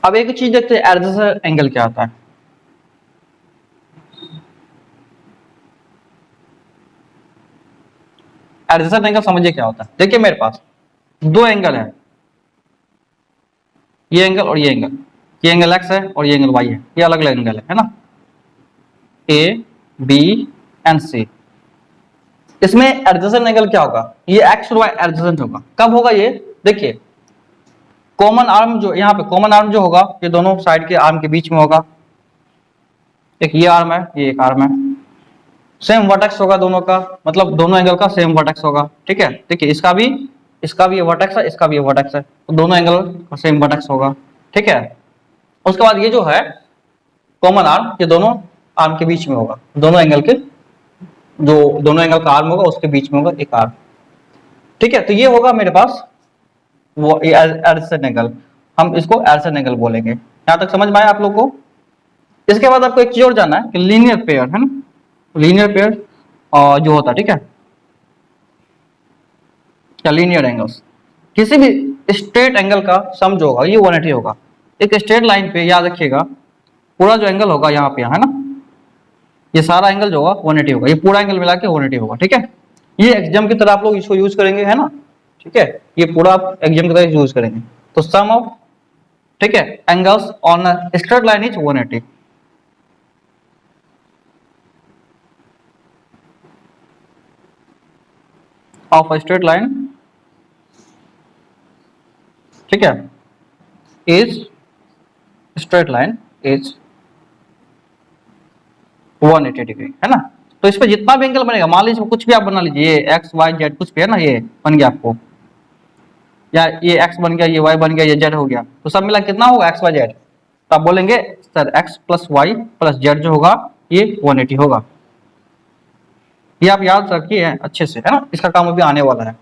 अब एक चीज देखते हैं, एडजेसेंट एंगल क्या होता है। एडजेसेंट एंगल समझिए क्या होता है। देखिए मेरे पास दो एंगल है, ये एंगल और ये एंगल, ये एंगल एक्स है और ये एंगल वाई है, ये अलग अलग एंगल है ना, ए बी एंड सी। इसमें एडजेसेंट एंगल क्या होगा, ये एक्स और वाई एडजेसेंट होगा। कब होगा ये, देखिए कॉमन आर्म जो यहाँ पे कॉमन आर्म जो होगा ये दोनों साइड के आर्म के बीच में होगा, एक ये आर्म है ये एक आर्म है, सेम वर्टेक्स होगा दोनों का, मतलब दोनों एंगल का सेम वर्टेक्स होगा। ठीक है, देखिए इसका भी ये वर्टेक्स है, इसका भी ये वर्टेक्स है, तो दोनों एंगल का सेम वर्टेक्स होगा। ठीक है, उसके बाद ये जो है कॉमन आर्म, ये दोनों आर्म के बीच में होगा, दोनों एंगल के जो दोनों एंगल का आर्म होगा उसके बीच में होगा एक आर्म। ठीक है, तो ये होगा मेरे पास वो एडजेसेंट एंगल, हम इसको एडजेसेंट एंगल बोलेंगे। यहां तक समझ में आया आप लोग को। इसके बाद आपको एक चीज और जानना है कि लीनियर पेयर है ना, लीनियर पेयर जो होता है, ठीक है, या लीनियर एंगल्स, किसी भी स्ट्रेट एंगल का सम जो होगा ये 180 होगा। एक स्ट्रेट लाइन पे याद रखिएगा पूरा जो एंगल होगा यहाँ पे है ना, ये सारा एंगल जो होगा 180 होगा, ये पूरा एंगल मिला के 180 होगा। ठीक है, ये एग्जाम की तरह आप लोग इसको यूज करेंगे है ना। ठीक है, ये पूरा आप एग्जाम की तरह यूज करेंगे। तो सम ऑफ, ठीक है, angles on straight line is 180। Of straight line, ठीक है, is straight line is 180 degree है ना। तो इस पे जितना भी एंगल बनेगा, मान लीजिए कुछ भी आप बना लीजिए, ये एक्स वाई जेड कुछ भी है ना, ये बन गया आपको, या ये एक्स बन गया, ये वाई बन गया, ये जेड हो गया, तो सब मिला कितना होगा एक्स वाई जेड। तो आप बोलेंगे sir x plus y plus z जो होगा ये 180 होगा। ये आप याद रखिए अच्छे से है ना, इसका काम अभी आने वाला है।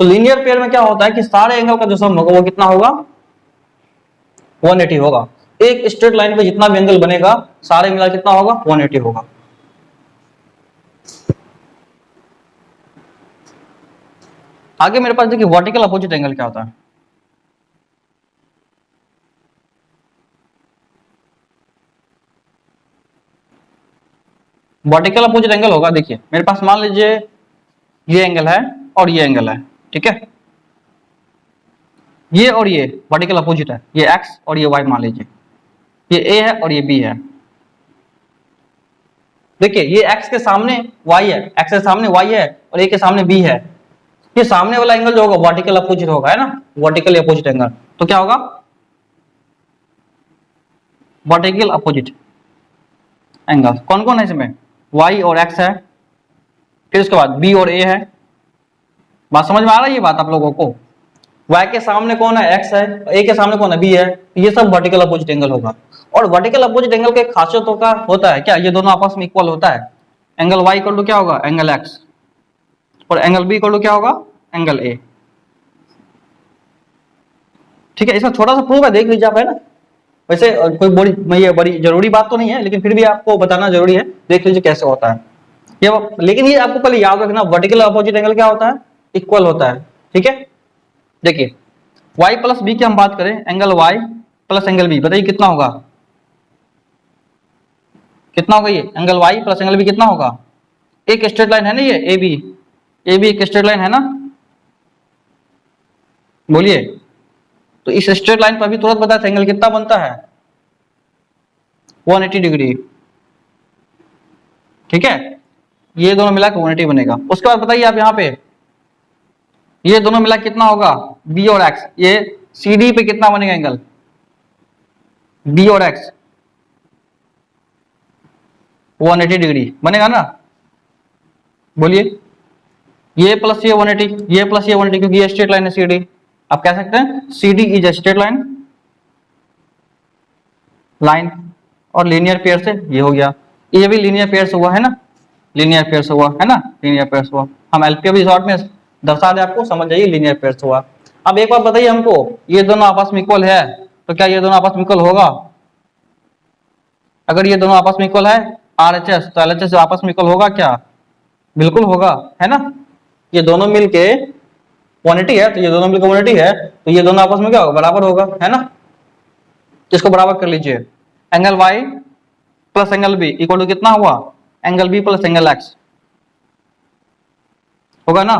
तो लीनियर पेयर में क्या होता है कि सारे एंगल का जो सम होगा वो कितना होगा, 180 होगा। एक स्ट्रेट लाइन पे जितना भी एंगल बनेगा सारे मिला कितना होगा, 180 होगा। आगे मेरे पास देखिए वर्टिकल अपोजिट एंगल क्या होता है। वर्टिकल अपोजिट एंगल होगा, देखिए मेरे पास मान लीजिए ये एंगल है और ये एंगल है, ठीक है, ये और ये वर्टिकल अपोजिट है, ये एक्स और ये वाई मान लीजिए, ये ए है और ये बी है। देखिए ये एक्स के सामने वाई है, एक्स के सामने वाई है और ए के सामने बी है। ये सामने वाला एंगल जो होगा वर्टिकल अपोजिट होगा है ना, वर्टिकल अपोजिट एंगल। तो क्या होगा, वर्टिकल अपोजिट एंगल कौन कौन है इसमें, y और x है, फिर उसके बाद b और a है। बात समझ में आ रहा है ये बात आप लोगों को। y के सामने कौन है, x है, a के सामने कौन है, b है, ये सब वर्टिकल अपोजिट एंगल होगा। और वर्टिकल अपोजिट एंगल के खासियत होता है क्या, ये दोनों आपस में इक्वल होता है। एंगल y इक्वल टू क्या होगा, एंगल x, और एंगल b इक्वल टू क्या होगा, एंगल a। ठीक है, इसका छोटा सा प्रूफ है, देख लीजिए आप है ना। वैसे कोई बड़ी जरूरी बात तो नहीं है, लेकिन फिर भी आपको बताना जरूरी है, देख लीजिए कैसे होता है ये। लेकिन ये आपको पहले याद रखना, वर्टिकल अपोजिट एंगल क्या होता है, इक्वल होता है। ठीक है, देखिए y प्लस बी की हम बात करें, angle y plus angle b, बताइए कितना होगा, कितना होगा ये angle y plus angle b कितना होगा। एक स्ट्रेट लाइन है ना ये ए बी एक स्ट्रेट लाइन है ना, बोलिए। तो इस स्ट्रेट लाइन पर भी तुरंत बताया एंगल कितना बनता है, 180 डिग्री। ठीक है, ये दोनों मिला के 180 बनेगा। उसके बाद बताइए आप यहाँ पे ये दोनों मिला कितना होगा, b और x, ये CD पे कितना बनेगा एंगल, b और x 180 डिग्री बनेगा ना, बोलिए। ये प्लस ये 180, ये प्लस ये 180, क्योंकि ये स्ट्रेट लाइन है CD। आप कह सकते हैं CD is a straight line और लीनियर पेयर से ये हो गया, ये भी लीनियर पेयर से हुआ है ना, लीनियर पेयर से हुआ है ना, लीनियर पेयर से हुआ। हम एलपीए भी शॉर्ट में दर्शा दे आपको, समझ जाइए लीनियर पेयर से हुआ। अब एक बार बताइए हमको, ये दोनों आपस में इक्वल है, तो क्या ये दोनों आपस में इक्वल होगा। अगर ये दोनों आपस में इक्वल है RHS, तो LHS आपस में इक्वल होगा क्या, बिल्कुल होगा है ना। ये दोनों मिलके 180 है, तो ये दोनों मिलकर 180 है, तो ये दोनों आपस में क्या होगा, बराबर होगा है ना। इसको बराबर कर लीजिए, angle y plus angle B equal to कितना हुआ, angle B plus angle x होगा ना।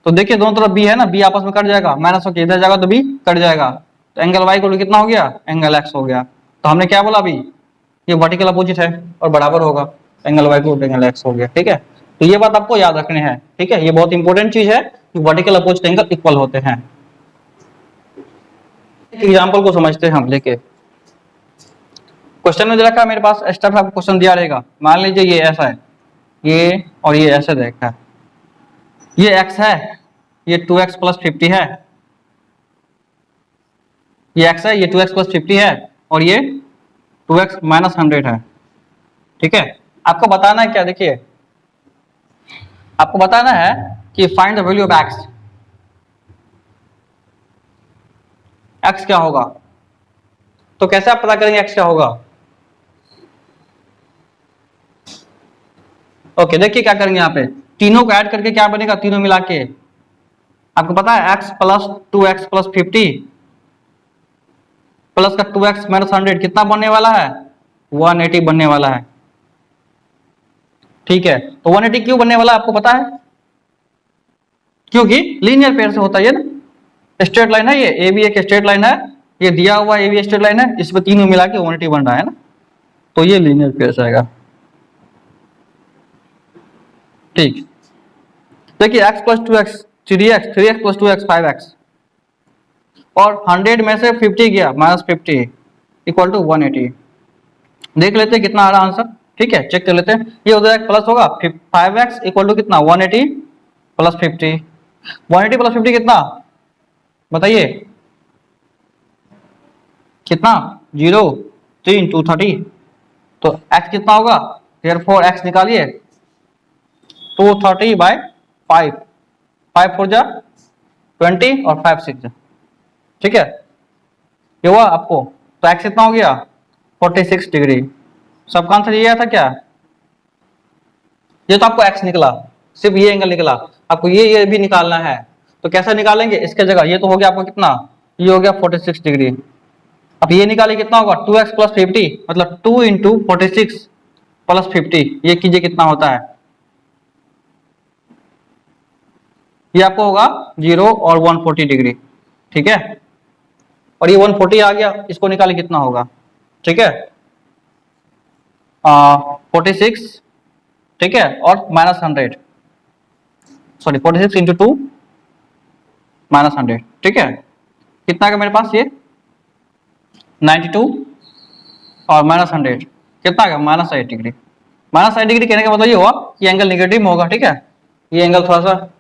तो देखिए दोनों तरफ बी है ना, बी आपस में कट जाएगा, माइनस होकर इधर जाएगा तो बी कट जाएगा, तो एंगल वाई इक्वल टू कितना हो गया, एंगल एक्स हो गया। तो हमने क्या बोला अभी, ये वर्टिकल अपोजिट है और बराबर होगा, angle y equal to angle x हो गया। ठीक है, तो ये बात आपको याद रखनी है। ठीक है, ये बहुत इंपॉर्टेंट चीज है कि वर्टिकल अपोजिट एंगल इक्वल होते हैं। एग्जाम्पल को समझते हैं हम लेके, क्वेश्चन में दे रखा है मेरे पास, स्टेप आपको क्वेश्चन दिया रहेगा, मान लीजिए ये ऐसा है, ये और ये ऐसे देखा है, ये x है, ये 2x प्लस 50 है, ये x है, ये 2x प्लस 50 है, और ये 2x माइनस 100 है। ठीक है, आपको बताना है क्या, देखिए आपको बताना है कि find the value of x, x क्या होगा। तो कैसे आप पता करेंगे x क्या होगा। ओके, देखिए क्या करेंगे, यहाँ पे तीनों को ऐड करके क्या बनेगा, तीनों मिला के आपको पता है x plus 2x plus 50 plus का 2x माइनस 100 कितना बनने वाला है, 180 बनने वाला है। ठीक है, तो 180 क्यों बनने वाला है आपको पता है, क्योंकि लीनियर पेयर से होता है ये ना, स्ट्रेट लाइन है, ये ए बी एक स्ट्रेट लाइन है, ये दिया हुआ ए बी स्ट्रेट लाइन है, इसमें तीनों मिला के 180 बन रहा है ना, तो ये लीनियर पेयर से आएगा। ठीक, देखिए x plus 2x 3x, 3x plus 2x 5x, और 100 में से 50 गया माइनस 50 इक्वल टू 180। देख लेते हैं कितना आ रहा आंसर। ठीक है, चेक कर लेते हैं, ये हो जाएगा प्लस होगा 5x इक्वल टू कितना 180 प्लस 50, 180 प्लस 50 कितना बताइए, कितना 0 3 230, तो x कितना होगा, देयरफॉर x निकालिए 230 बाय 5, 5 4 जा 20 और 5 6 जा। ठीक है, ये हुआ आपको, तो x कितना हो गया 46 डिग्री। सबका आंसर ये आया था क्या, ये तो आपको x निकला, सिर्फ ये एंगल निकला, आपको ये भी निकालना है। तो कैसे निकालेंगे, इसके जगह ये तो हो गया आपको कितना, ये हो गया 46 डिग्री। अब ये निकालिए कितना होगा 2x प्लस 50, मतलब 2 इंटू 46 प्लस 50, ये कीजिए कितना होता है, ये आपको होगा 0 और 140 डिग्री। ठीक है, और ये 140 आ गया, इसको निकालिए कितना होगा। ठीक है, 46, ठीक है, और माइनस 100, सॉरी 46 इंटू 2 माइनस 100। ठीक है, कितना का मेरे पास ये 92 और माइनस 100 कितना का माइनस 60 डिग्री। माइनस 60 डिग्री कहने का मतलब ये हुआ कि एंगल नेगेटिव में होगा। ठीक है, ये एंगल थोड़ा सा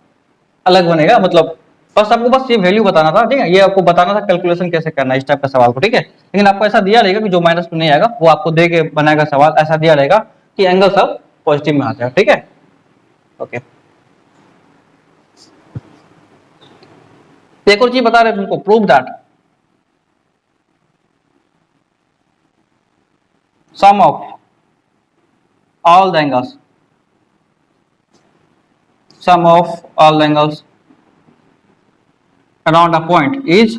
अलग बनेगा, मतलब बस आपको बस ये वैल्यू बताना था। ठीक है, ये आपको बताना था कैलकुलेशन कैसे करना है इस टाइप का सवाल को। ठीक है, लेकिन आपको ऐसा दिया रहेगा कि जो माइनस में नहीं आएगा वो आपको दे के बनाएगा सवाल, ऐसा दिया रहेगा कि एंगल सब पॉजिटिव में आ जाए। ठीक है, ओके, एक और चीज बता रहे तुमको, prove that sum of all the angles, sum of all the angles around a point is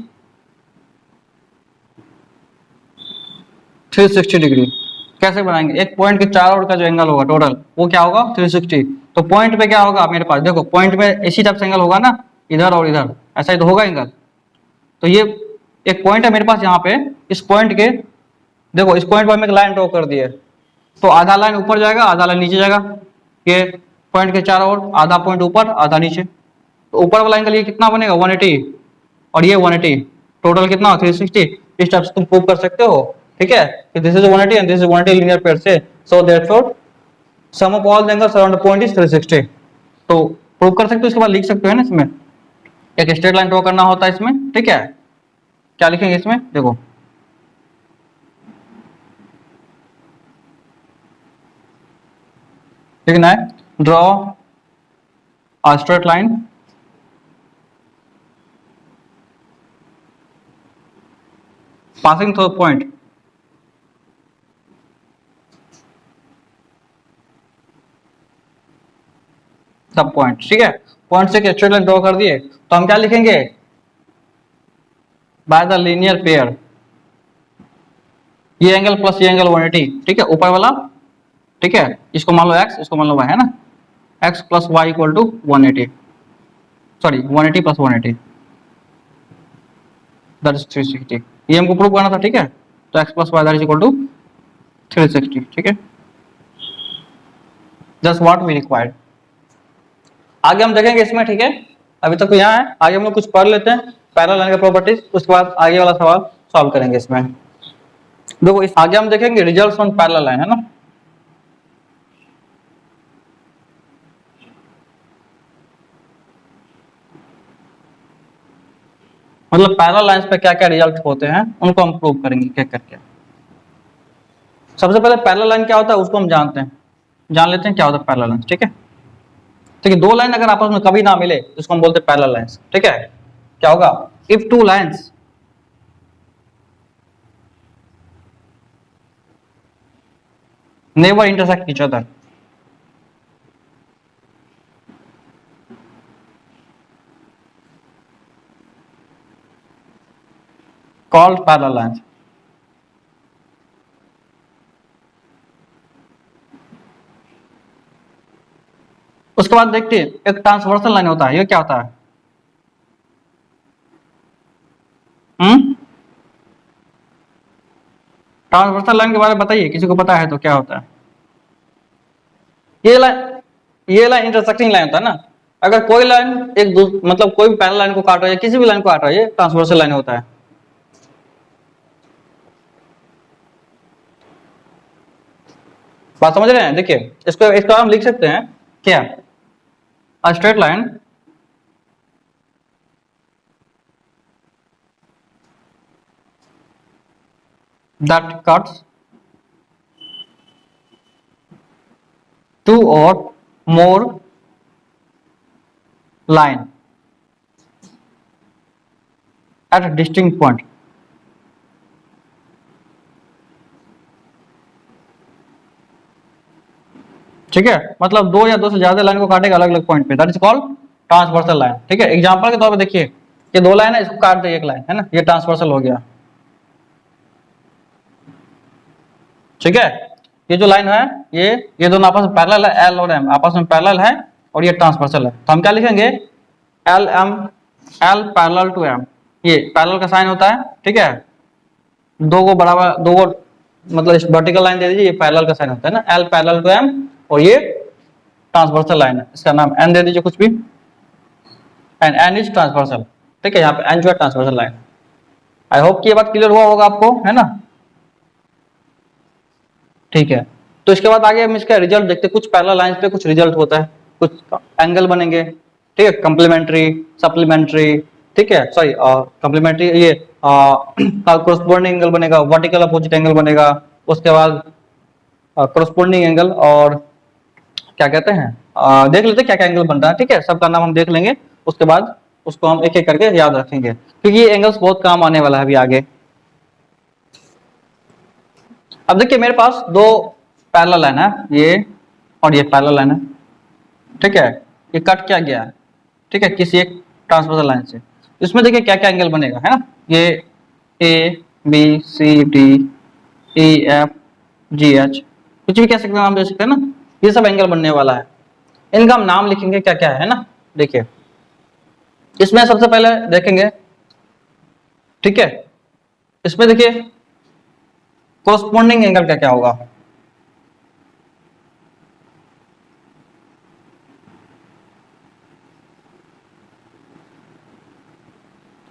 360 degree. कैसे बनाएंगे, एक पॉइंट के चारों ओर का जो एंगल होगा टोटल वो क्या होगा 360। तो पॉइंट पे क्या होगा मेरे पास, देखो पॉइंट में इसी टाइप से एंगल होगा ना, इधर और इधर, ऐसा ही तो होगा एंगल। तो ये एक पॉइंट है मेरे पास यहाँ पे, इस पॉइंट के देखो, इस पॉइंट पर हम एक लाइन ड्रॉ कर दिए, तो आधा लाइन ऊपर जाएगा आधा लाइन नीचे जाएगा, ये पॉइंट के चारों ओर आधा पॉइंट ऊपर आधा नीचे, तो ऊपर वाला एंगल ये कितना बनेगा 180 और ये 180, टोटल कितना 360। इस टाइप से तुम प्रूव कर सकते हो। ठीक है, कि this is 180 and this is 180 linear pair से, so therefore sum of all the angles around the point is 360। तो प्रूव कर सकते हो, इसके बाद लिख सकते हो ना, इसमें एक स्ट्रेट लाइन ड्रॉ करना होता है इसमें। ठीक है, क्या लिखेंगे इसमें, देखो लिखना है, draw a straight line passing through point सब पॉइंट। ठीक है, पॉइंट से स्ट्रेट लाइन ड्रॉ कर दिए, तो हम क्या लिखेंगे, बाय द लीनियर पेयर, ये एंगल प्लस ये एंगल 180, ठीक है, ऊपर वाला, ठीक है, इसको मान लो x, इसको मान लो y, है ना, x plus y equal to 180, sorry 180 plus 180 that is 360, ये हमको प्रूव करना था, ठीक है, तो x plus y that is equal to 360, ठीक है, जस्ट व्हाट वी रिक्वायर्ड। आगे हम देखेंगे इसमें, ठीक है, अभी तक तो यहाँ है, आगे हम लोग कुछ पढ़ लेते हैं पैरेलल लाइन के प्रॉपर्टीज, उसके बाद आगे वाला सवाल सॉल्व करेंगे इसमें। देखो इस आगे हम देखेंगे रिजल्ट्स ऑन पैरेलल लाइन, है ना, मतलब पैरेलल लाइंस पे क्या क्या रिजल्ट होते हैं उनको हम प्रूव करेंगे क्या करके। सबसे पहले पैरेलल लाइन क्या होता है उसको हम जानते हैं, जान लेते हैं क्या होता है पैरेलल लाइन, ठीक है। ठीक है, दो लाइन अगर आपस में कभी ना मिले तो उसको हम बोलते हैं पैरेलल लाइंस, ठीक है। क्या होगा, if two lines never intersect each other, called parallel lines. उसके बाद देखते हैं एक ट्रांसवर्सल लाइन होता है, ये क्या होता है, ट्रांसवर्सल लाइन के बारे में बताइए, किसी को पता है तो क्या होता है। ये लाइन इंटरसेक्टिंग लाइन होता है ना, अगर कोई लाइन मतलब कोई भी पैरेलल लाइन को काट रहा है, किसी भी लाइन को काट रहा है, ये ट्रांसवर्सल लाइन होता है। बात समझ रहे हैं, देखिए इसको हम लिख सकते हैं क्या, a straight line that cuts two or more line at a distinct point, ठीक है, मतलब दो या दो से ज्यादा लाइन को काटेगा अलग अलग पॉइंट पे, that is called transversal line, ठीक है। एग्जांपल के तौर पे देखिए ये दो लाइन है, इसको काट दे एक लाइन, है ना, ये ट्रांसवर्सल हो गया, ठीक है। ये जो लाइन है ये दोनों आपस में पैरेलल है, एल और एम आपस में पैरेलल है, और ये ट्रांसवर्सल है, तो हम क्या लिखेंगे, L M, L parallel to M, ये पैरेलल का साइन होता है, ठीक है, दो को बराबर, दो को मतलब वर्टिकल लाइन दे दीजिए, ये पैरेलल का साइन होता है ना, एल पैरेलल टू एम, और ये ट्रांसवर्सल लाइन है, इसका नाम एन दे दीजिए कुछ भी, एंड एन इज ट्रांसवर्सल, ठीक है, यहाँ पे एन जो है ट्रांसवर्सल लाइन। आई होप कि ये बात क्लियर हुआ होगा आपको, है ना, ठीक है। तो इसके बाद आगे हम इसका रिजल्ट देखते हैं, कुछ पैरेलल लाइंस पे कुछ रिजल्ट होता है, कुछ एंगल बनेंगे, ठीक है, कंप्लीमेंट्री, सप्लीमेंट्री, ठीक है, सॉरी कंप्लीमेंट्री, ये कोरस्पोंडिंग एंगल बनेगा, वर्टिकल अपोजिट एंगल बनेगा, उसके बाद कोरस्पोंडिंग एंगल, और क्या कहते हैं देख लेते हैं क्या क्या एंगल बन रहा है, ठीक है, सबका नाम हम देख लेंगे, उसके बाद उसको हम एक एक करके याद रखेंगे, क्योंकि ये एंगल्स बहुत काम आने वाला है अभी आगे। अब देखिए मेरे पास दो पैरेलल लाइन है, ये और ये पैरेलल लाइन है, ठीक है, ये कट किया गया है, ठीक है, किसी एक ट्रांसवर्सल लाइन से, इसमें देखिए क्या क्या एंगल बनेगा, है ना, ये A B C D E F G H, कुछ भी कह सकते हैं, नाम दे सकते हैं ना, ये सब एंगल बनने वाला है, इनका हम नाम लिखेंगे क्या क्या है ना। देखिए इसमें सबसे पहले देखेंगे, ठीक है, इसमें देखिए कोरस्पोंडिंग एंगल क्या क्या होगा,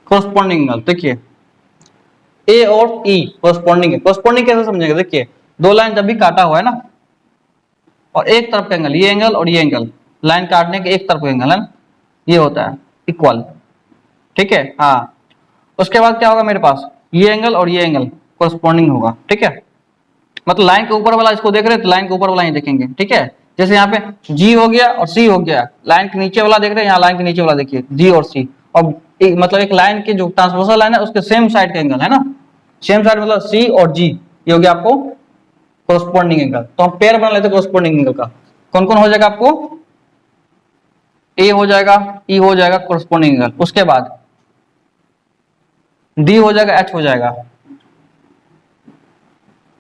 कोरस्पोंडिंग एंगल, देखिए ए और ई कोरस्पोंडिंग है, कोरस्पोंडिंग कैसे समझेंगे, देखिए दो लाइन जब भी काटा हुआ है ना, और एक तरफ का एंगल, ये एंगल और ये एंगल, लाइन काटने के एक तरफ का एंगल है ना, ये होता है इक्वल, ठीक है, हाँ, उसके बाद क्या होगा मेरे पास, ये एंगल और ये एंगल कोरस्पोंडिंग होगा, ठीक है, मतलब लाइन के ऊपर वाला इसको देख रहे हैं तो लाइन के ऊपर वाला ही देखेंगे, ठीक है, जैसे यहाँ पे जी हो गया और सी हो गया, लाइन के नीचे वाला देख रहे हैं, यहाँ लाइन के नीचे वाला देखिए जी और सी, और मतलब एक लाइन के जो ट्रांसवर्सल लाइन है उसके सेम साइड का एंगल है ना, सेम साइड मतलब सी और जी, ये हो गया आपको कोरस्पोंडिंग एंगल। तो हम पेयर बना लेते हैं कोरस्पोंडिंग एंगल का, कौन कौन हो जाएगा आपको, ए हो जाएगा, ई हो जाएगा कोरस्पोंडिंग एंगल, उसके बाद डी हो जाएगा, एच हो जाएगा,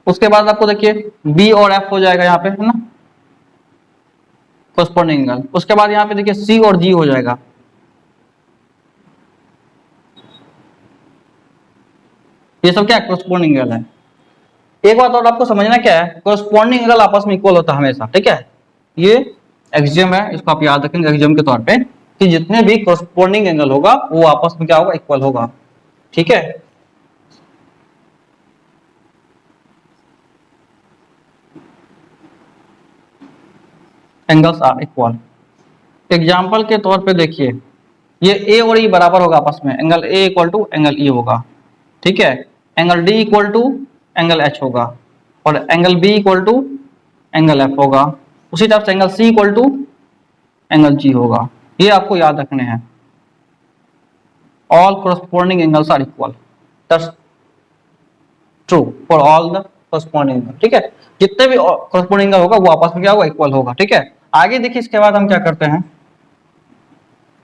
उसके बाद आपको देखिए बी और एफ हो जाएगा यहाँ पे, है ना, कोरस्पोंडिंग एंगल। उसके बाद यहाँ पे देखिए सी और जी हो जाएगा। ये सब क्या है, कोरस्पोंडिंग एंगल है। एक बात और आपको समझना क्या है, कोरस्पोंडिंग एंगल आपस में इक्वल होता है हमेशा, ठीक है। ये एक्सियम है, इसको आप याद रखेंगे एक्सियम के तौर पे, कि जितने भी कोरस्पोंडिंग एंगल होगा वो आपस में क्या होगा, इक्वल होगा, ठीक है। Angles are equal. एग्जाम्पल के तौर पे देखिए, ये ए और ई बराबर होगा आपस में, angle A equal to angle E होगा, ठीक है। Angle D equal to angle H होगा, और angle B equal to angle F होगा। उसी तरह से angle C equal to angle G होगा। ये आपको याद रखने हैं। All corresponding angles are equal, that's true for all the corresponding angle, ठीक है। जितने भी कोरस्पोंडिंग एंगल होगा वो आपस में क्या होगा, इक्वल होगा, ठीक है। आगे देखिए, इसके बाद हम क्या करते हैं,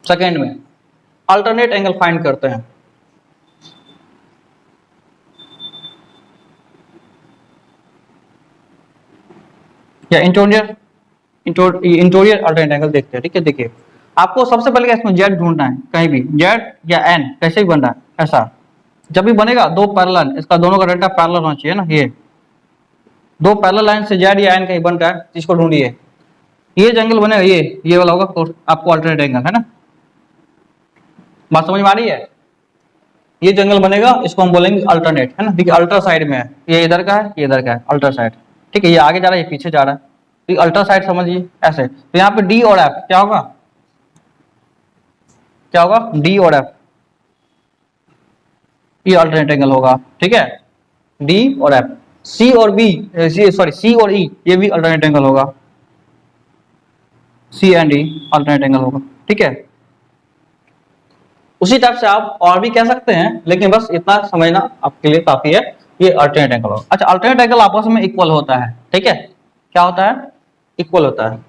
सेकेंड में अल्टरनेट एंगल फाइंड करते हैं। या इंटीरियर अल्टरनेट एंगल देखते हैं, ठीक है। देखिए, आपको सबसे पहले इसमें जेड ढूंढना है, कहीं भी जेड या एन कैसे भी बन रहा है ऐसा। जब भी बनेगा दो पैरेलल, इसका दोनों का डेल्टा पैरेलल होना चाहिए ना, ये दो पैरेलल लाइन से जेड या एन कहीं बन रहा है, इसको ढूंढिए। ये जो एंगल बनेगा ये वाला होगा आपको अल्टरनेट एंगल, है ना। बात समझ में आ रही है। ये जो एंगल बनेगा इसको हम बोलेंगे अल्टरनेट, है ना। देखिए अल्टर साइड में है, ये इधर का है, ये इधर का है, अल्टर साइड, ठीक है। ये आगे जा रहा है, ये पीछे जा रहा है, तो अल्टर साइड समझिए ऐसे। तो यहाँ पे डी और एफ क्या होगा, क्या होगा, डी और एफ, ये अल्टरनेट एंगल होगा, ठीक है। डी और एफ। सी और बी, सॉरी सी और ई, ये भी अल्टरनेट एंगल होगा, सी एंड ई अल्टरनेट एंगल होगा, ठीक है। उसी टाइप से आप और भी कह सकते हैं, लेकिन बस इतना समझना आपके लिए काफी है, ये अल्टरनेट एंगल होगा। अच्छा, अल्टरनेट एंगल आपस में इक्वल होता है, ठीक है। क्या होता है, इक्वल होता है।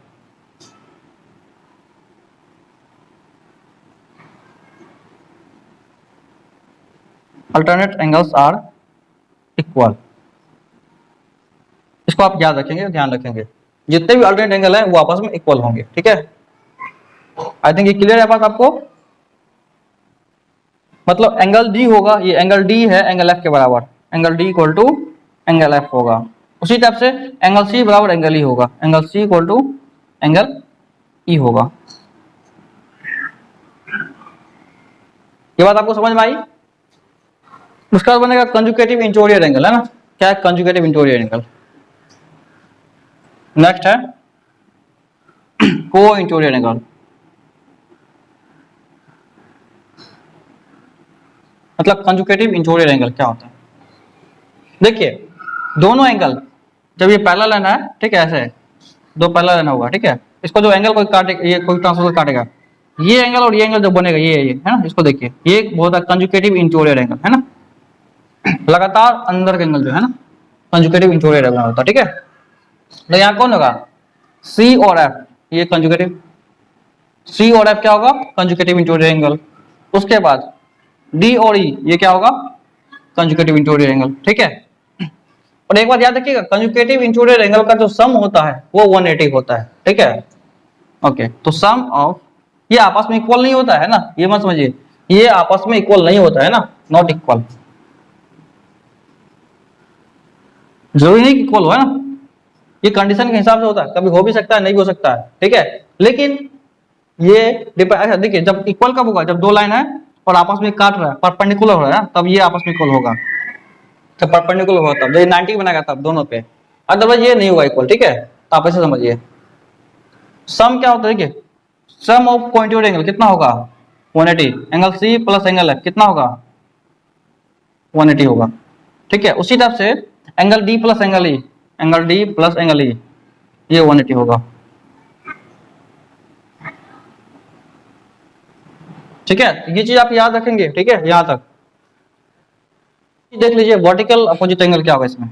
अल्टरनेट एंगल्स आर इक्वल, इसको आप याद रखेंगे, ध्यान रखेंगे। जितने भी अल्टरनेट एंगल है वो आपस में इक्वल होंगे, ठीक है। आई थिंक ये क्लियर है बात आपको। मतलब एंगल डी होगा, ये एंगल डी है एंगल एफ के बराबर, angle D equal to angle F होगा। उसी टाइप से एंगल सी बराबर एंगल ई होगा, angle C equal to angle E होगा। ये बात आपको समझ में आई। उसका बनेगा कंजुगेटिव इंटीरियर एंगल, है ना। क्या है कंजुगेटिव इंटीरियर एंगल। नेक्स्ट है को इंटीरियर एंगल। मतलब कंजुगेटिव इंटीरियर एंगल क्या होता है, देखिए दोनों एंगल जब ये पैरेलल लाइन है, ठीक है, ऐसे दो पैरेलल लाइन होगा, ठीक है। इसको जो एंगल कोई काटे, ये कोई ट्रांसवर्सल काटेगा, ये एंगल और ये एंगल जो बनेगा ये है ना, इसको देखिए, ये बहुत कंजुगेटिव इंटीरियर एंगल, है ना। लगातार अंदर का एंगल जो है ना, कंजुगेटिव इंटीरियर एंगल होता है, ठीक है। तो यहाँ कौन होगा, सी और एफ, ये कंजुगेटिव, सी और एफ क्या होगा, कंजुगेटिव इंटीरियर एंगल। उसके बाद डी और ई, ये क्या होगा, कंजुगेटिव इंटीरियर एंगल, ठीक है। और एक बात याद रखिएगा, कंजुगेटिव इंटीरियर एंगल का जो सम होता है वो 180 होता है, ठीक है। ओके, तो सम ऑफ, ये आपस में इक्वल नहीं होता है ना, ये मत समझिए, ये आपस में इक्वल नहीं होता है ना, नॉट इक्वल। जरूरी नहीं इक्वल हो, है ना। ये कंडीशन के हिसाब से होता है, कभी हो भी सकता है, नहीं भी हो सकता है, ठीक है। लेकिन ये अच्छा देखिए, जब इक्वल कब होगा, जब दो लाइन है और आपस में काट रहा है, परपेंडिकुलर हो रहा है, तब ये आपस में इक्वल होगा। जब परपेंडिकुलर होगा तब, जब 90 बनाएगा तब दोनों पे, अदरवाइज ये नहीं होगा इक्वल, ठीक है। तो आप ऐसे समझिए, सम क्या होता है, देखिए सम ऑफ कोइंटूर एंगल कितना होगा, 180, angle C plus angle F कितना होगा, 180 होगा, ठीक है। उसी टाइप से angle D plus angle E, angle D plus angle E, ये 180 होगा, ठीक है। ये चीज आप याद रखेंगे, ठीक है, यहां तक देख लीजिए। वर्टिकल अपोजिट एंगल क्या होगा इसमें,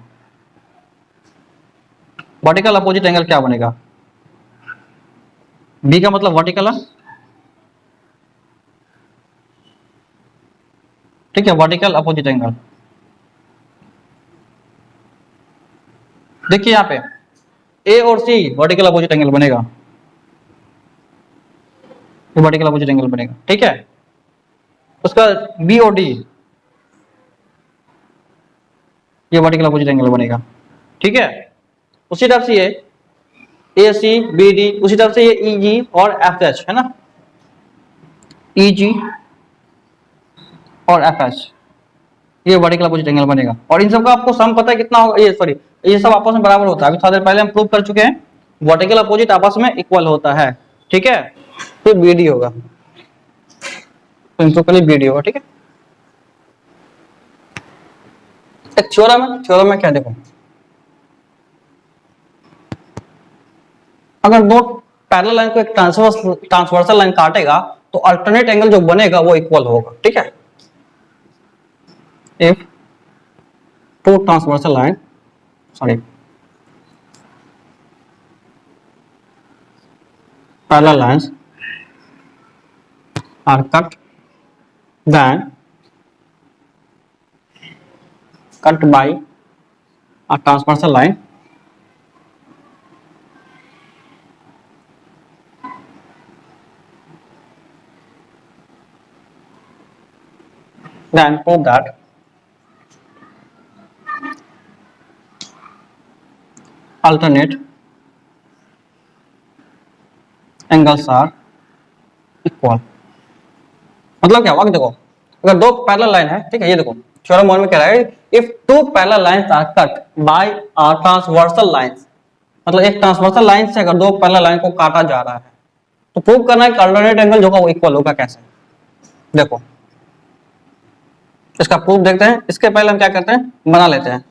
वर्टिकल अपोजिट एंगल क्या बनेगा, बी का मतलब वर्टिकल है, ठीक है, वर्टिकल अपोजिट एंगल। देखिए यहाँ पे ए और सी वर्टिकल अपोजिट एंगल बनेगा, ये वर्टिकल अपोजिट एंगल बनेगा, ठीक है। उसका बी और डी ये वर्टिकल अपोजिट एंगल बनेगा, ठीक है। उसी टाइप से ये ए सी बी डी, उसी टाइप से ये ई जी और एफ एच है ना, ई जी और एफ एच ये वर्टिकल अपोजिट एंगल बनेगा। और इन सब का आपको सम पता है कितना होगा, ये सॉरी ये सब आपस में बराबर होता है। अभी थोड़ी देर पहले हम प्रूव कर चुके हैं वर्टिकल अपोजिट आपस में इक्वल होता है, ठीक है। तो बी डी होगा, तो इनको के लिए बी डी होगा, ठीक है। एक थ्योरम में क्या देखो, अगर दो पैरेलल लाइन को एक ट्रांसवर्सल लाइन काटेगा तो अल्टरनेट एंगल जो बनेगा वो इक्वल होगा, ठीक है। If to transversal line parallel lines are cut by a transversal line then prove that alternate angles are equal। मतलब क्या हुआ, देखो अगर दो पैरेलल लाइन है, ठीक है, ये देखो थ्योरम 1 में कह रहा है if two parallel lines are cut by a transversal lines, मतलब एक ट्रांसवर्सल लाइन से अगर दो पैरेलल लाइन को काटा जा रहा है तो प्रूव करना है कि अल्टरनेट एंगल जो का वो इक्वल होगा। कैसे, देखो इसका प्रूफ देखते हैं। इसके पहले हम क्या करते हैं, बना लेते हैं।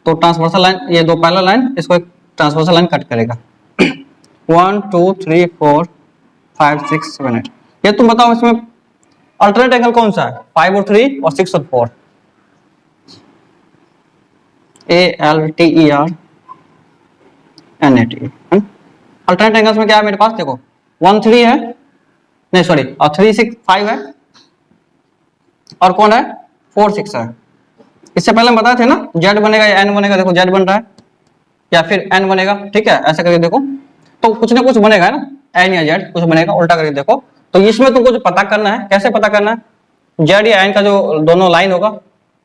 तो ट्रांसवर्सल लाइन, ये दो पैरेलल लाइन, इसको एक ट्रांसवर्सल लाइन कट करेगा 1 2 3 4 5 6 7 8। ये तुम बताओ इसमें अल्टरनेट एंगल कौन सा है, 5 और 3 और 6 और 4। ALTER NAT अल्टरनेट एंगल्स में क्या है मेरे पास, देखो 1 3 है, नहीं सॉरी, और 3 6 5 है, और कौन है 4 6 है। इससे पहले हम बताए थे ना जेड बनेगा या एन बनेगा, देखो जेड बन रहा है या फिर एन बनेगा, ठीक है। ऐसा करके देखो तो कुछ ना कुछ बनेगा है ना, एन या जेड कुछ बनेगा, उल्टा करके देखो। तो इसमें तुमको जो पता करना है, कैसे पता करना है, जेड या एन का जो दोनों लाइन होगा,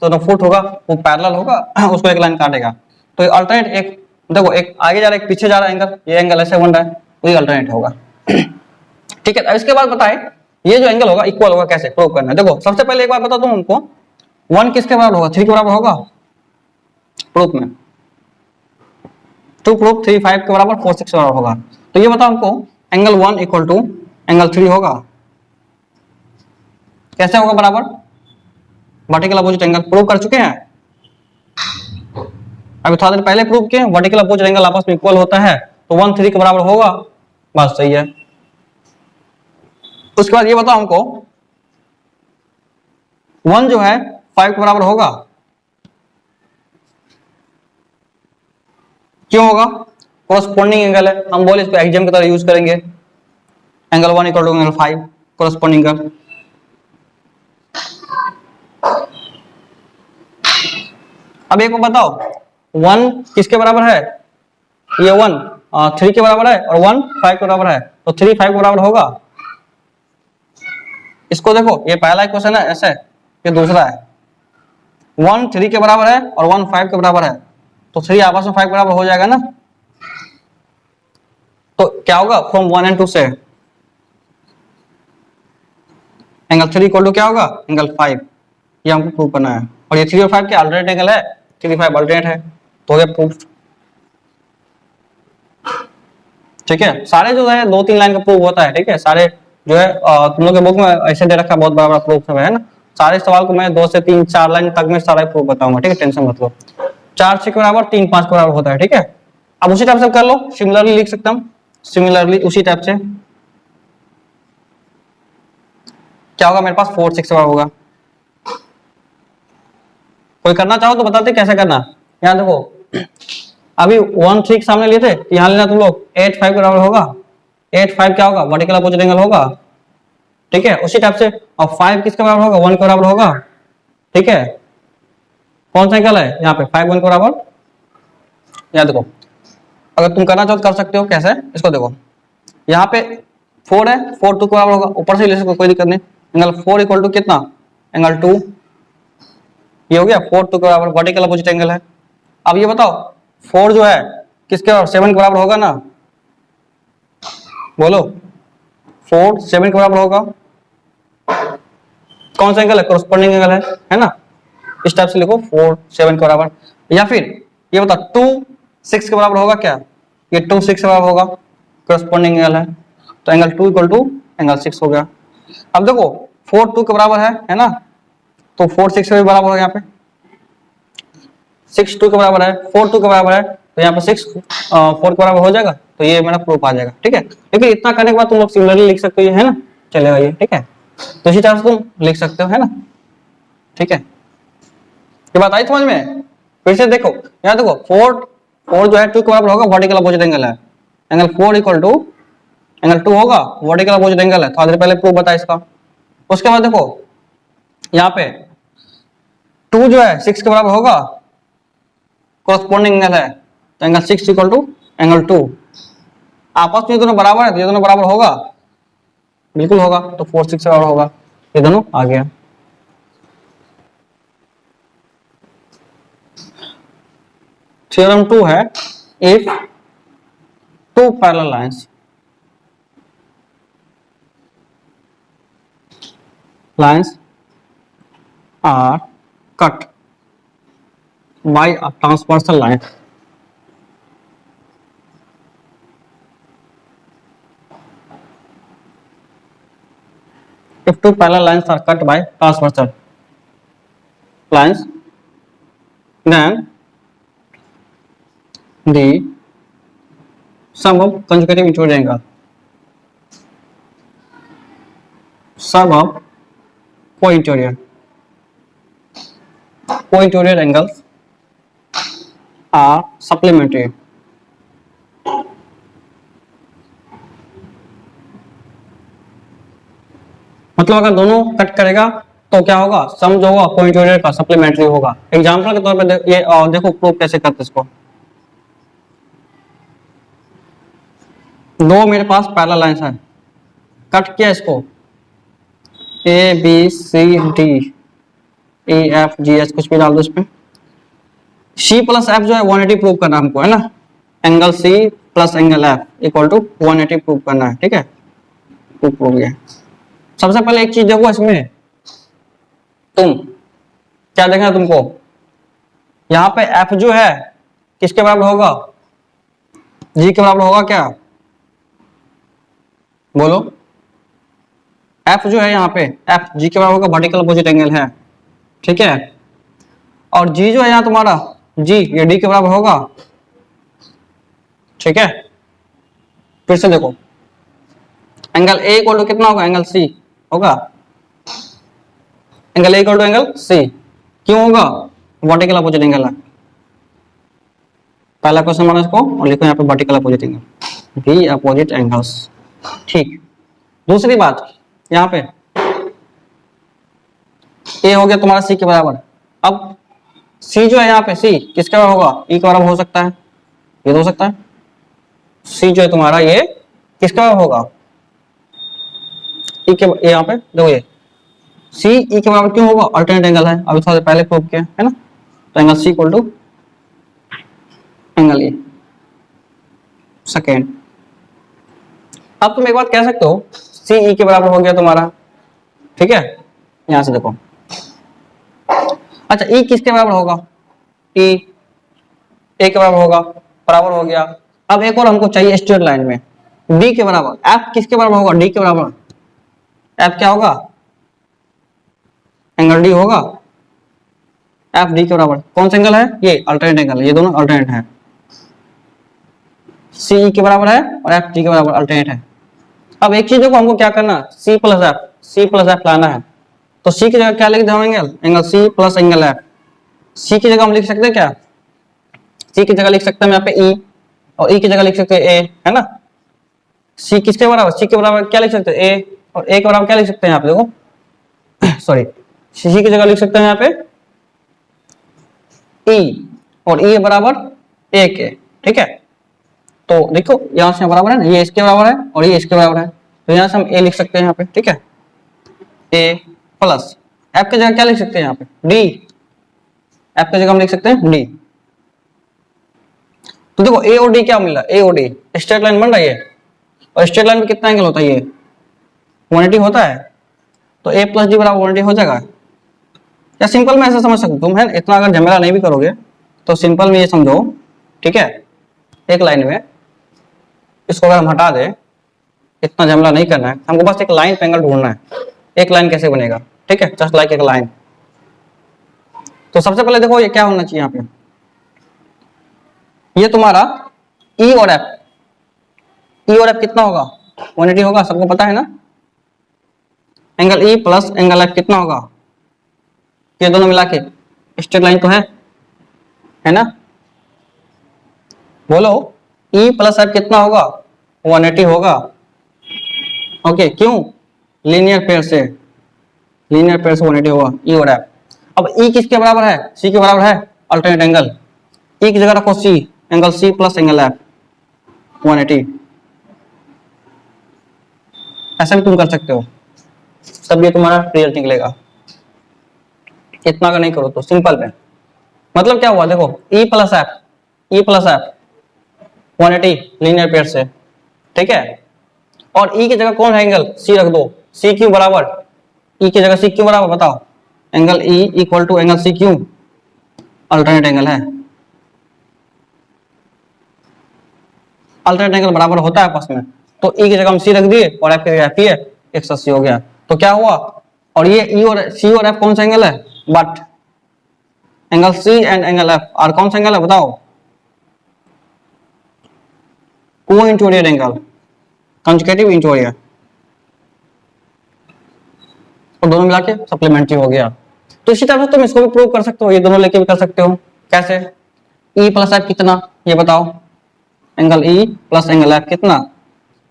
दोनों फुट होगा, वो पैरेलल होगा, उसको एक लाइन काटेगा। तो ये अल्टरनेट, एक देखो एक आगे जा रहा है एक पीछे जा रहा है एंगल, ये एंगल ऐसे बन रहा है, वही अल्टरनेट होगा, ठीक है। इसके बाद बताए ये जो एंगल होगा इक्वल होगा, कैसे प्रूव करना है। देखो सबसे पहले एक बार बता दूं उनको, 1 किसके बराबर होगा, 3 के बराबर होगा प्रूफ में, 2 प्रूफ 3 5 के बराबर, 4 6 के बराबर होगा। तो ये बताओ हमको एंगल 1 इक्वल टू एंगल 3 होगा, कैसे होगा बराबर, वर्टिकल अपोजिट एंगल प्रूव कर चुके हैं अभी थोड़ा देर पहले प्रूव किए। वर्टिकल अपोजिट एंगल आपस में इक्वल होता है तो 1 3 के बराबर होगा, बस सही है। उसके बाद ये बताओ हमको 1 जो है 5 के बराबर होगा, क्यों होगा, कोरस्पोंडिंग एंगल है, हम बोले इसको एक्सियम की तरह यूज करेंगे, angle 1 equal to angle 5 corresponding angle. अब एक को बताओ 1 किसके बराबर है, ये 1 3 के बराबर है और 1 5 के बराबर है, तो 3 5 के बराबर होगा। इसको देखो ये पहला क्वेश्चन है ऐसे, ये दूसरा है, 1 3 के बराबर है और 1 5 के बराबर है, तो 3 आपस में 5 के बराबर हो जाएगा ना। तो क्या होगा, फ्रॉम 1 and 2 से एंगल 3 इक्वल टू क्या होगा, एंगल 5, ये हमको प्रूव करना है। और ये 3 और 5 के अल्टरनेट एंगल है, 3 5 अल्टरनेट है, तो ये प्रूफ, ठीक है। सारे जो है 2 3 लाइन का प्रूफ होता है, ठीक है। सारे जो है तुम लोग के बुक में ऐसे दे रखा है, बहुत बड़ा बड़ा प्रूफ सब है ना। सारे सवाल को मैं 2 से 3 4 लाइन तक में सारा प्रूफ बताऊंगा, ठीक है, टेंशन मत लो। 4 6 के बराबर 3 5 के बराबर होता है, ठीक है। अब उसी टाइप से कर लो, सिमिलरली लिख सकता हूँ, सिमिलरली उसी टाइप से क्या होगा मेरे पास 4 6 के बराबर होगा। कोई करना चाहो तो बताते कैसे करना। यहाँ देखो अभी 1 3 के सामने लिए थे, यहाँ लेना तुम लोग 8 5 के बराबर होगा, 8 5 क्या होगा, वर्टिकल अपोजिट एंगल होगा, ठीक है। उसी टाइप से और 5 किसके बराबर होगा, 1 के बराबर होगा, ठीक है। कौन सा एंगल है यहाँ पे, 5 1 के बराबर, यहाँ देखो, अगर तुम करना चाहो तो कर सकते हो। कैसे, इसको देखो, यहाँ पे 4 है, 4 2 के बराबर होगा, ऊपर से ले सको, कोई दिक्कत नहीं। एंगल 4 इक्वल टू कितना, एंगल 2, ये हो गया 4 2 के बराबर, वर्टिकल अपोजिट एंगल है। अब ये बताओ 4 जो है किसके बराबर, 7 के बराबर होगा ना, बोलो 4 7 के बराबर होगा। कौन सा एंगल है, कोरस्पोंडिंग एंगल है ना। इस टाइप से लिखो 4 7 के बराबर। या फिर ये बताओ 2 6 के बराबर होगा क्या, ये 2 6 के बराबर होगा, कोरस्पोंडिंग एंगल है, तो एंगल 2 इक्वल टू एंगल 6 हो गया। अब देखो 4 2 के बराबर है ना, तो 4 6 के भी बराबर होगा, यहाँ पे 6 2 के बराबर है, 4 2 के बराबर है, तो यहाँ पे 6 4 के बराबर हो जाएगा, तो ये मेरा प्रूफ आ जाएगा। ठीक है, लेकिन इतना करने के बाद तुम लोग सिमिलरली लिख सकते हो, है ना, चलेगा ये। ठीक है, तो इसी तरह से तुम लिख सकते हो, है ना। ठीक है, ये बात आई समझ में। फिर से देखो, यहाँ देखो 4 जो है 2 के बराबर होगा, वर्टिकल अपोजिट एंगल है, एंगल 4 इक्वल टू एंगल 2 होगा, वर्टिकल अपोजिट एंगल है, थोड़ा देर पहले प्रूफ बताया इसका। उसके बाद देखो यहाँ पे 2 जो है 6 के बराबर होगा, कोरस्पोंडिंग एंगल है, तो एंगल 6 इक्वल टू एंगल 2, आपस में दोनों बराबर है, तो ये दोनों बराबर होगा, बिल्कुल होगा, तो 4 6 बराबर होगा, ये दोनों आ गया। थ्योरम 2 है, if 2 parallel lines are cut by a transversal line, if 2 parallel lines are cut by transversal lines, then the sum of consecutive interior angle, sum of co-interior angles are supplementary. मतलब अगर दोनों cut करेगा तो क्या होगा, सम जो होगा को-इंटीरियर का सप्लीमेंट्री होगा। एग्जांपल के तौर पे ये देखो प्रूफ कैसे करते इसको। दो मेरे पास पैरेलल लाइंस है, कट किया इसको, A B C D A F G H कुछ भी डाल दो इसमें। सी प्लस एफ जो है 180 प्रूव करना हमको, है ना, angle C plus angle F equal to 180 prove करना है। ठीक है, प्रूफ हो गया। सबसे पहले एक चीज देखो इसमें, तुम क्या देखना तुमको, यहाँ पे एफ जो है किसके बराबर होगा, जी के बराबर होगा क्या, बोलो। एफ जो है यहाँ पे एफ जी के बराबर होगा, वर्टिकल अपोजिट एंगल है। ठीक है, और जी जो है यहाँ तुम्हारा जी ये डी के बराबर होगा। ठीक है, फिर से देखो एंगल ए इक्वल टू कितना होगा, एंगल सी होगा, angle A equal to angle C, क्यों होगा, वर्टिकल अपोजिट एंगल है। पहला क्वेश्चन माना इसको और लिखो यहाँ पे vertical opposite angle, B opposite angles. ठीक, दूसरी बात यहाँ पे ए हो गया तुम्हारा सी के बराबर। अब सी जो है यहाँ पे सी किसके बराबर होगा, ई के बराबर हो सकता है, ये तो हो सकता है। सी जो है तुम्हारा ये किसके बराबर होगा, ई के, यहाँ पे देखो ये सी ई के बराबर क्यों होगा, अल्टरनेट एंगल है, अभी थोड़ा पहले प्रूव किया है ना, तो angle C equal to angle A second. अब तुम एक बात कह सकते हो सी ई के बराबर हो गया तुम्हारा। ठीक है, यहां से देखो, अच्छा ई किसके बराबर होगा, ई ए के बराबर होगा, बराबर हो गया। अब एक और हमको चाहिए स्ट्रेट लाइन में डी के बराबर, एफ किसके बराबर होगा, डी के बराबर, एफ क्या होगा, एंगल डी होगा, एफ डी के बराबर। कौन सा एंगल है, ये अल्टरनेट एंगल है, ये दोनों अल्टरनेट है, सी ई के बराबर है और एफ डी के बराबर अल्टरनेट है। अब एक चीज को हमको क्या करना, सी प्लस एफ लाना है, तो सी की जगह क्या लिख देंगे, angle C plus angle F. C की जगह हम लिख सकते हैं क्या, सी की जगह लिख सकते हैं यहाँ पे ई, और ई की जगह लिख सकते हैं ए, है ना। सी किसके बराबर, सी के बराबर क्या लिख सकते हैं ए, और ए के बराबर क्या लिख सकते हैं यहाँ पे देखो सॉरी, सी की जगह लिख सकते हैं यहाँ पे ई, और ई बराबर ए के, ठीक है। तो देखो यहाँ से बराबर है ना, ये इसके बराबर है और ये इसके बराबर है, तो यहाँ से हम ए लिख सकते हैं यहाँ पे, ठीक है। ए प्लस एफ की जगह क्या लिख सकते हैं यहाँ पे, डी। एफ की जगह हम लिख सकते हैं डी। तो देखो ए और डी क्या मिला, ए और डी स्ट्रेट लाइन बन रही है, और स्ट्रेट लाइन में कितना एंगल होता है, ये 180 होता है, तो ए प्लस डी बराबर 180 हो जाएगा। या सिंपल में ऐसा समझ सकते हो तुम, है इतना अगर झमेला नहीं भी करोगे तो सिंपल में ये समझो, ठीक है। एक लाइन में इसको अगर हम हटा दे, इतना झमेला नहीं करना है हमको, बस एक लाइन पे एंगल ढूंढना है। एक लाइन कैसे बनेगा, ठीक है, जस्ट लाइक एक लाइन। तो सबसे पहले देखो ये क्या होना चाहिए यहाँ पे, ये तुम्हारा ई और एफ, ई और एफ कितना होगा 180 होगा, सबको पता है ना। Angle E plus angle F कितना होगा, ये दोनों मिला के स्ट्रेट लाइन तो है ना। बोलो ई प्लस एफ कितना होगा 180 होगा। ओके क्यों, लीनियर पेयर से 180 होगा ई और एफ। अब ई किसके बराबर है, सी के बराबर है, अल्टरनेट एंगल। ई की जगह रखो C, angle C plus angle F 180। ऐसा भी तुम कर सकते हो, तब ये तुम्हारा रिजल्ट निकलेगा। इतना का नहीं करो तो सिंपल में मतलब क्या हुआ, देखो E plus F 180 linear pair से, ठीक है। और ई की जगह कौन है एंगल, सी रख दो, सी क्यू बराबर, ई की जगह सी क्यू बराबर, बताओ angle E equal to angle C Q, alternate angle है। अल्टरनेट एंगल बराबर होता है आपस में, तो ई की जगह हम सी रख दिए और एफ की जगह एफ ही है, 180 हो गया। तो क्या हुआ, और ये ई और सी और एफ कौन सा एंगल है, but angle C and angle F are कौन सा एंगल है, बताओ को इंटीरियर एंगल, कंजुगेटिव इंटीरियर, और दोनों मिला के सप्लीमेंट्री हो गया। तो इसी तरह से तुम इसको भी प्रूव कर सकते हो, ये दोनों लेके भी कर सकते हो। कैसे, ई प्लस एफ कितना, ये बताओ, angle E plus angle F कितना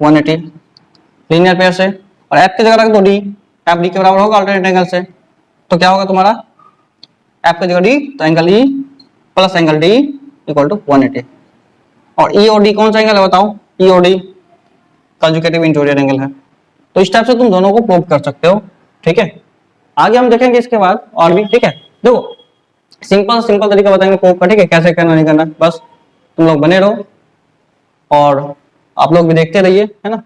180 लीनियर पेयर से, और एफ की जगह रख दो डी, एफ डी के बराबर होगा अल्टरनेट एंगल से। तो क्या होगा तुम्हारा, एफ की जगह डी, तो angle E plus angle D equal to 180। और ई और डी कौन सा एंगल है, बताओ, ई और डी कंजुगेटिव इंटीरियर एंगल है। तो इस टाइप से तुम दोनों को प्रूव कर सकते हो, ठीक है। आगे हम देखेंगे इसके बाद और भी, ठीक है। देखो सिंपल तरीका बताएंगे प्रूव का, ठीक है, कैसे करना नहीं करना, बस तुम लोग बने रहो और आप लोग भी देखते रहिए, है ना।